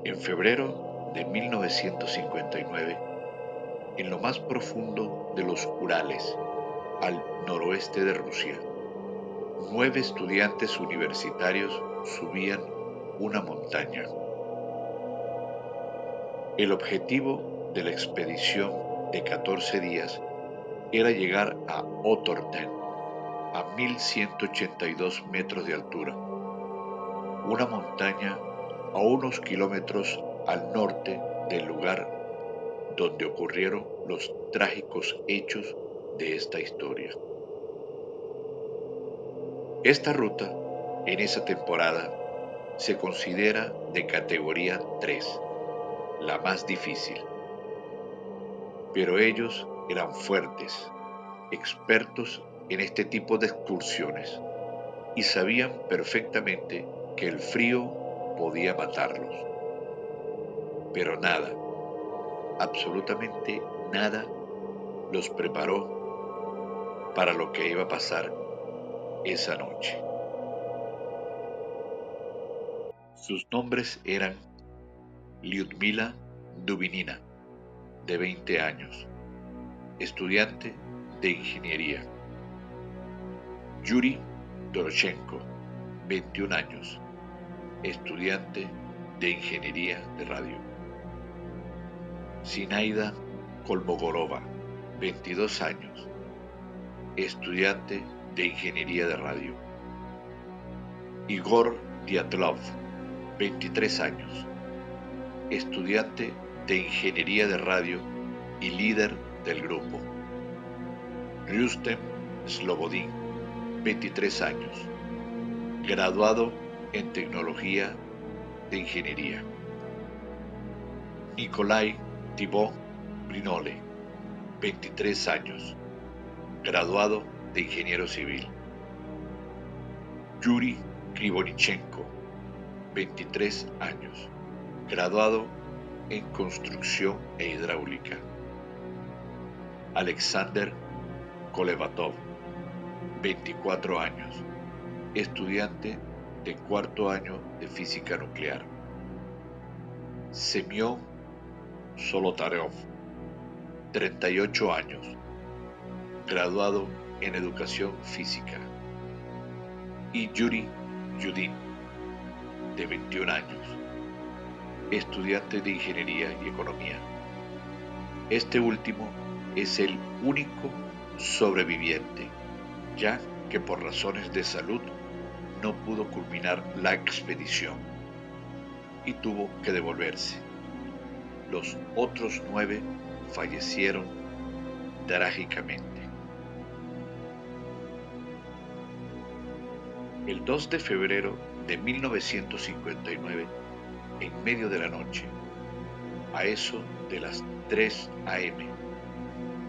En febrero de 1959, en lo más profundo de los Urales, al noroeste de Rusia, 9 estudiantes universitarios subían una montaña. El objetivo de la expedición de 14 días era llegar a Otterden, a 1182 metros de altura, una montaña a unos kilómetros al norte del lugar donde ocurrieron los trágicos hechos de esta historia. Esta ruta, en esa temporada, se considera de categoría 3, la más difícil. Pero ellos eran fuertes, expertos en este tipo de excursiones, y sabían perfectamente que el frío podía matarlos. Pero nada, absolutamente nada, los preparó para lo que iba a pasar esa noche. Sus nombres eran Lyudmila Dubinina, de 20 años, estudiante de ingeniería; Yuri Doroshenko, 21 años, estudiante de ingeniería de radio; Zinaida Kolmogorova, 22 años, estudiante de ingeniería de radio; Igor Dyatlov, 23 años, estudiante de ingeniería de radio y líder del grupo; Rustem Slobodin, 23 años, graduado en tecnología de ingeniería; Nikolai Thibaut Brinole, 23 años, graduado de ingeniero civil; Yuri Krivonichenko, 23 años, graduado en construcción e hidráulica; Alexander Kolevatov, 24 años, estudiante de cuarto año de física nuclear; Semyon Solotaryov, 38 años, graduado en educación física; y Yuri Yudin, de 21 años, estudiante de ingeniería y economía. Este último es el único sobreviviente, ya que por razones de salud no pudo culminar la expedición y tuvo que devolverse. Los otros 9 fallecieron trágicamente. El 2 de febrero de 1959, en medio de la noche, a eso de las 3 a.m.,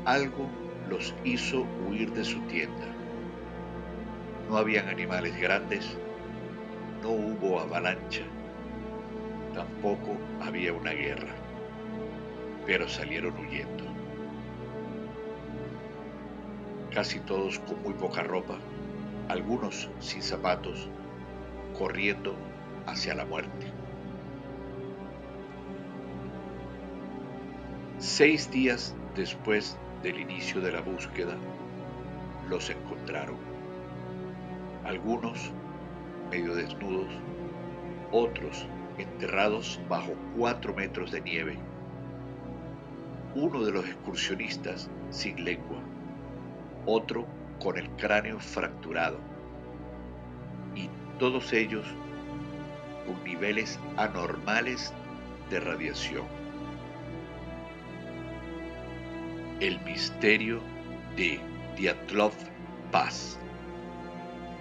algo los hizo huir de su tienda. No habían animales grandes, no hubo avalancha, tampoco había una guerra, pero salieron huyendo. Casi todos con muy poca ropa, algunos sin zapatos, corriendo hacia la muerte. 6 días después del inicio de la búsqueda, los encontraron. Algunos medio desnudos, otros enterrados bajo 4 metros de nieve. Uno de los excursionistas sin lengua, otro con el cráneo fracturado, y todos ellos con niveles anormales de radiación. El misterio de Dyatlov Pass,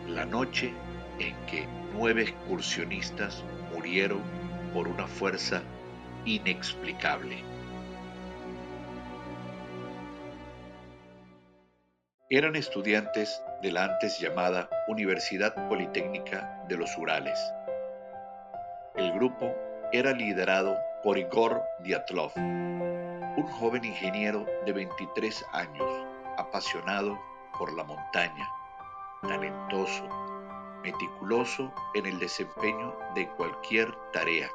la noche en que 9 excursionistas murieron por una fuerza inexplicable. Eran estudiantes de la antes llamada Universidad Politécnica de los Urales. El grupo era liderado por Igor Dyatlov, un joven ingeniero de 23 años, apasionado por la montaña, talentoso, meticuloso en el desempeño de cualquier tarea.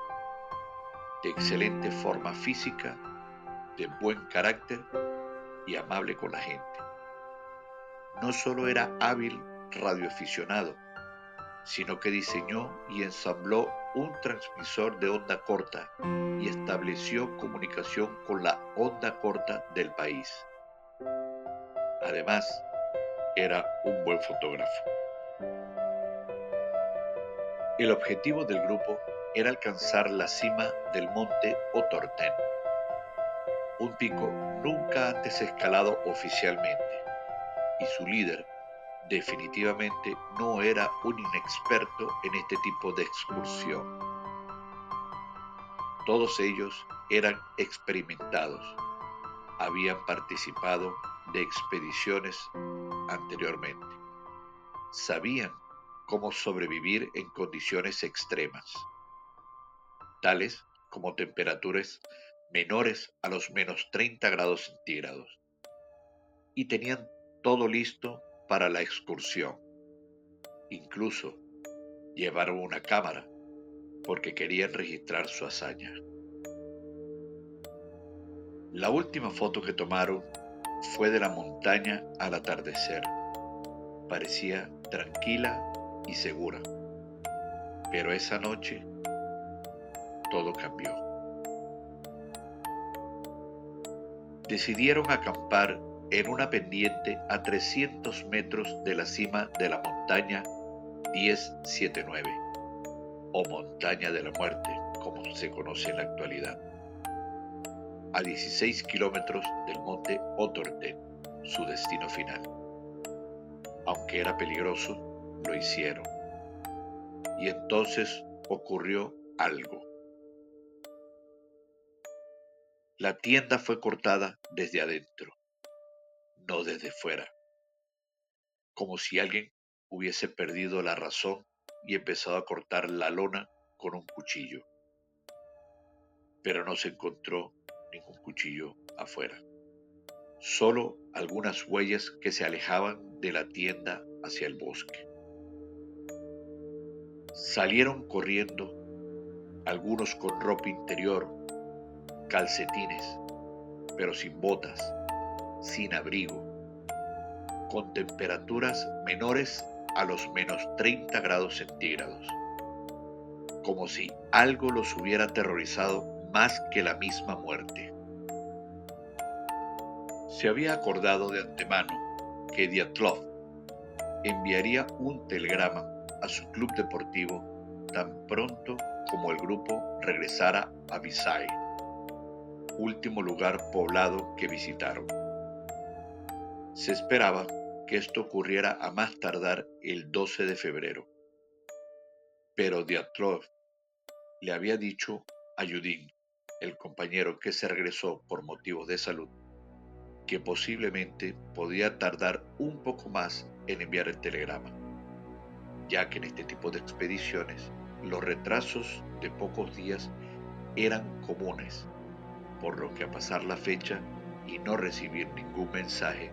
de excelente forma física, de buen carácter y amable con la gente. No solo era hábil radioaficionado, sino que diseñó y ensambló un transmisor de onda corta y estableció comunicación con la onda corta del país. Además, era un buen fotógrafo. El objetivo del grupo era alcanzar la cima del monte Otorten, un pico nunca antes escalado oficialmente, y su líder definitivamente no era un inexperto en este tipo de excursión. Todos ellos eran experimentados, habían participado de expediciones anteriormente, sabían cómo sobrevivir en condiciones extremas, tales como temperaturas menores a los menos 30 grados centígrados, y tenían todo listo para la excursión. Incluso llevaron una cámara porque querían registrar su hazaña. La última foto que tomaron fue de la montaña al atardecer. Parecía tranquila y segura, pero esa noche todo cambió. Decidieron acampar en una pendiente a 300 metros de la cima de la montaña 1079, o Montaña de la Muerte, como se conoce en la actualidad, a 16 kilómetros del monte Otorten, su destino final. Aunque era peligroso, lo hicieron. Y entonces ocurrió algo. La tienda fue cortada desde adentro, no desde fuera, como si alguien hubiese perdido la razón y empezado a cortar la lona con un cuchillo. Pero no se encontró ningún cuchillo afuera, solo algunas huellas que se alejaban de la tienda hacia el bosque. Salieron corriendo, algunos con ropa interior, calcetines, pero sin botas, sin abrigo, con temperaturas menores a los menos 30 grados centígrados, como si algo los hubiera aterrorizado más que la misma muerte. Se había acordado de antemano que Dyatlov enviaría un telegrama a su club deportivo tan pronto como el grupo regresara a Visay, último lugar poblado que visitaron. Se esperaba que esto ocurriera a más tardar el 12 de febrero, pero Dyatlov le había dicho a Yudin, el compañero que se regresó por motivos de salud, que posiblemente podía tardar un poco más en enviar el telegrama, ya que en este tipo de expediciones los retrasos de pocos días eran comunes, por lo que a pasar la fecha y no recibir ningún mensaje,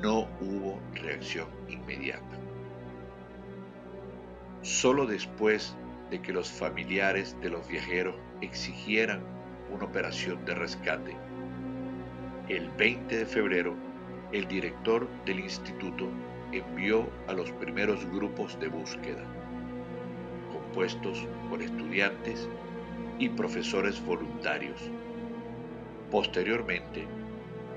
no hubo reacción inmediata. Solo después de que los familiares de los viajeros exigieran una operación de rescate, el 20 de febrero, el director del instituto envió a los primeros grupos de búsqueda, compuestos por estudiantes y profesores voluntarios. Posteriormente,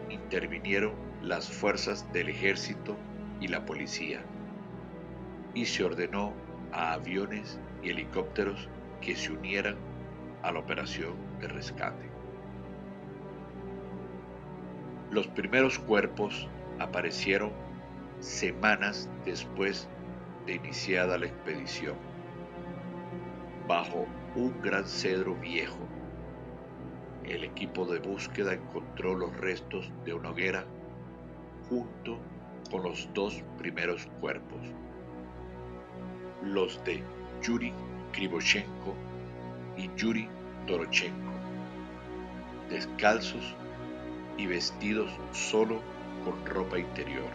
intervinieron las fuerzas del ejército y la policía, y se ordenó a aviones y helicópteros que se unieran a la operación de rescate. Los primeros cuerpos aparecieron semanas después de iniciada la expedición, bajo un gran cedro viejo. El equipo de búsqueda encontró los restos de una hoguera junto con los dos primeros cuerpos, los de Yuri Krivoshenko y Yuri Dorochenko, descalzos y vestidos solo con ropa interior.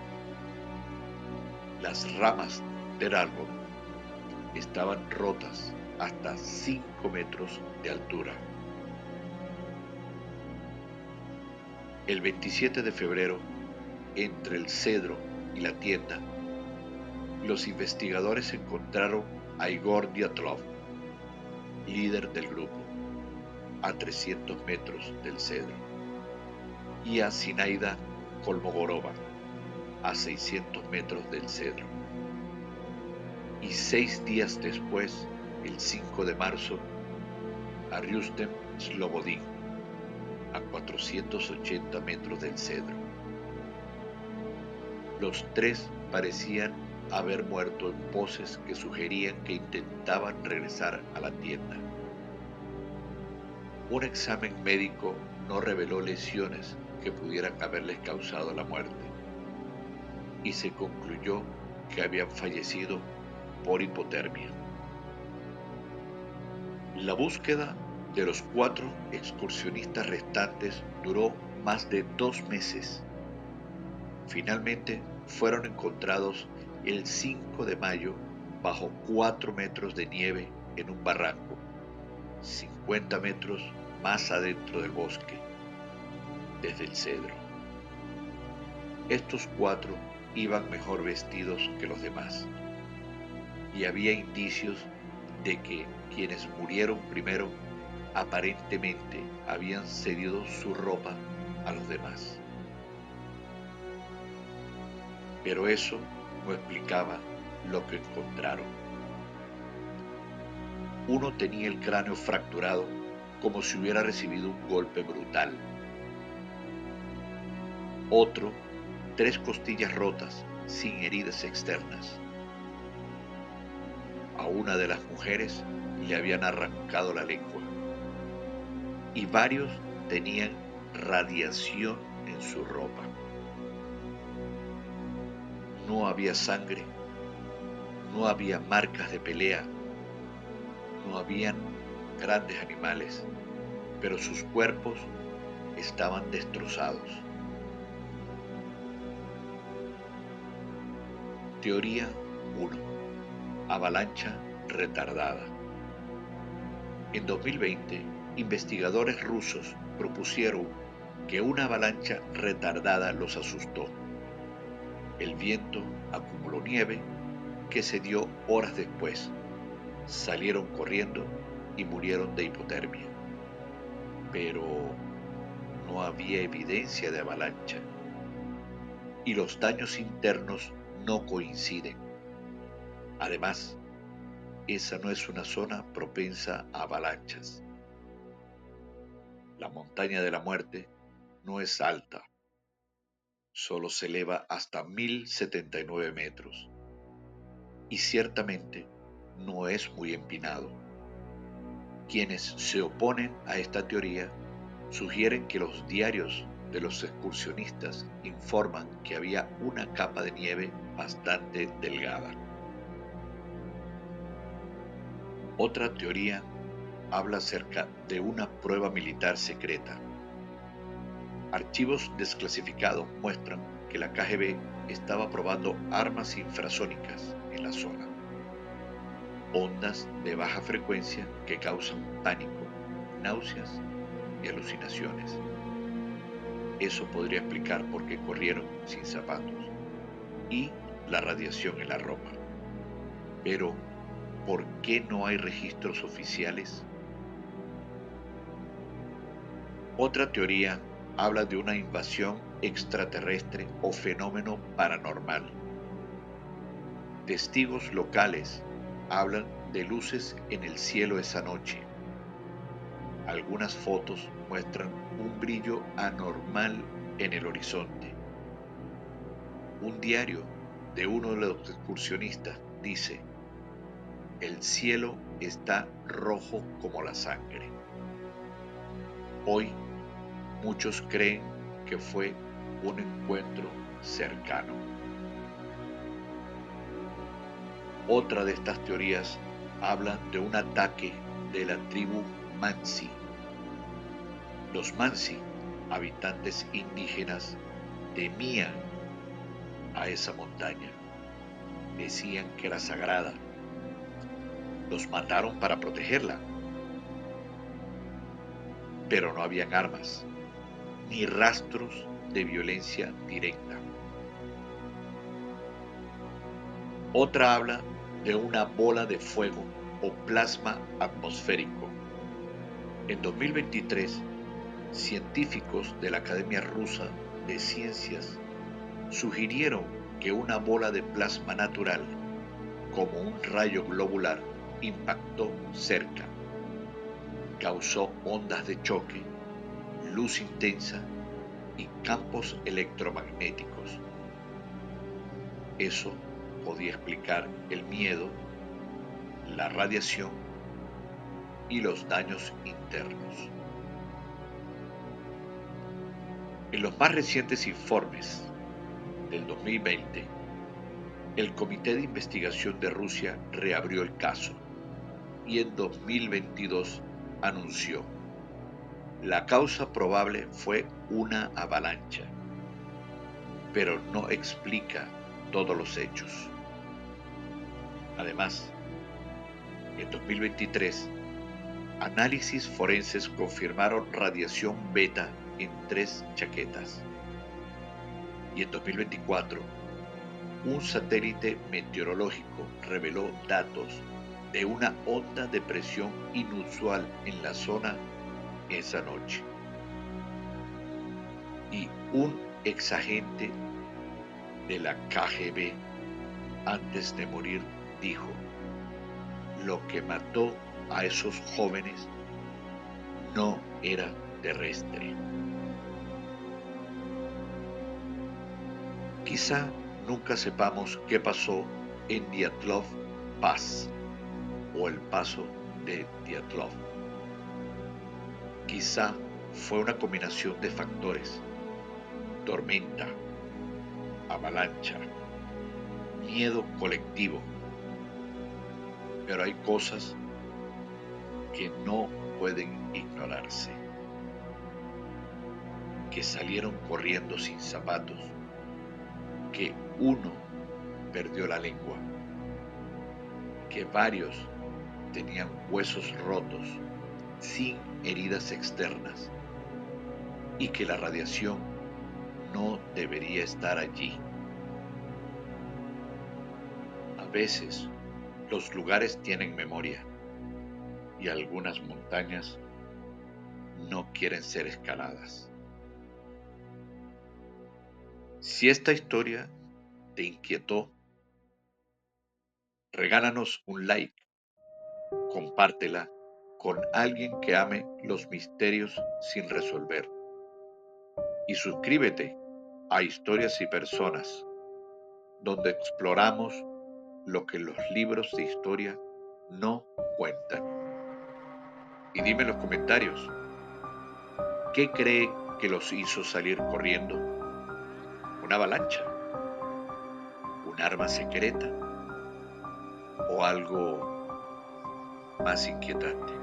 Las ramas del árbol estaban rotas hasta 5 metros de altura. El 27 de febrero, entre el Cedro y la tienda, los investigadores encontraron a Igor Dyatlov, líder del grupo, a 300 metros del Cedro, y a Zinaida Kolmogorova, a 600 metros del Cedro. Y 6 días después, el 5 de marzo, a Rustem Slobodin, a 480 metros del Cedro. Los tres parecían haber muerto en poses que sugerían que intentaban regresar a la tienda. Un examen médico no reveló lesiones que pudieran haberles causado la muerte, y se concluyó que habían fallecido por hipotermia. La búsqueda de los 4 excursionistas restantes duró más de 2 meses. Finalmente fueron encontrados el 5 de mayo bajo 4 metros de nieve en un barranco, 50 metros más adentro del bosque, desde el Cedro. Estos 4 iban mejor vestidos que los demás, y había indicios de que quienes murieron primero aparentemente habían cedido su ropa a los demás. Pero eso no explicaba lo que encontraron. Uno tenía el cráneo fracturado como si hubiera recibido un golpe brutal. Otro, 3 costillas rotas sin heridas externas. A una de las mujeres le habían arrancado la lengua. Y varios tenían radiación en su ropa. No había sangre, no había marcas de pelea, no habían grandes animales, pero sus cuerpos estaban destrozados. Teoría 1. Avalancha retardada. En 2020, investigadores rusos propusieron que una avalancha retardada los asustó. El viento acumuló nieve que se dio horas después. Salieron corriendo y murieron de hipotermia. Pero no había evidencia de avalancha. Y los daños internos no coinciden. Además, esa no es una zona propensa a avalanchas. La montaña de la muerte no es alta. Solo se eleva hasta 1079 metros. Y ciertamente no es muy empinado. Quienes se oponen a esta teoría sugieren que los diarios de los excursionistas informan que había una capa de nieve bastante delgada. Otra teoría habla acerca de una prueba militar secreta. Archivos desclasificados muestran que la KGB estaba probando armas infrasónicas en la zona. Ondas de baja frecuencia que causan pánico, náuseas y alucinaciones. Eso podría explicar por qué corrieron sin zapatos y la radiación en la ropa. Pero, ¿por qué no hay registros oficiales? Otra teoría habla de una invasión extraterrestre o fenómeno paranormal. Testigos locales hablan de luces en el cielo esa noche. Algunas fotos muestran un brillo anormal en el horizonte. Un diario de uno de los excursionistas dice: el cielo está rojo como la sangre. Hoy muchos creen que fue un encuentro cercano. Otra de estas teorías habla de un ataque de la tribu Mansi. Los Mansi, habitantes indígenas, temían a esa montaña. Decían que era sagrada. Los mataron para protegerla. Pero no habían armas. ni rastros de violencia directa. Otra habla de una bola de fuego o plasma atmosférico. En 2023, científicos de la Academia Rusa de Ciencias sugirieron que una bola de plasma natural, como un rayo globular, impactó cerca, causó ondas de choque, luz intensa y campos electromagnéticos. Eso podía explicar el miedo, la radiación y los daños internos. En los más recientes informes del 2020, el Comité de Investigación de Rusia reabrió el caso y en 2022 anunció: la causa probable fue una avalancha, pero no explica todos los hechos. Además, en 2023, análisis forenses confirmaron radiación beta en 3 chaquetas. Y en 2024, un satélite meteorológico reveló datos de una onda de presión inusual en la zona esa noche. Y un exagente de la KGB, antes de morir, dijo: lo que mató a esos jóvenes no era terrestre. Quizá nunca sepamos qué pasó en Dyatlov Pass o el paso de Dyatlov. Quizá fue una combinación de factores: tormenta, avalancha, miedo colectivo. Pero hay cosas que no pueden ignorarse: que salieron corriendo sin zapatos, que uno perdió la lengua, que varios tenían huesos rotos sin heridas externas y que la radiación no debería estar allí. A veces los lugares tienen memoria y algunas montañas no quieren ser escaladas. Si esta historia te inquietó, regálanos un like, compártela con alguien que ame los misterios sin resolver y suscríbete a Historias y Personas, donde exploramos lo que los libros de historia no cuentan. Y dime en los comentarios, ¿qué cree que los hizo salir corriendo? ¿Una avalancha? ¿Un arma secreta? ¿O algo más inquietante?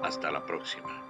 Hasta la próxima.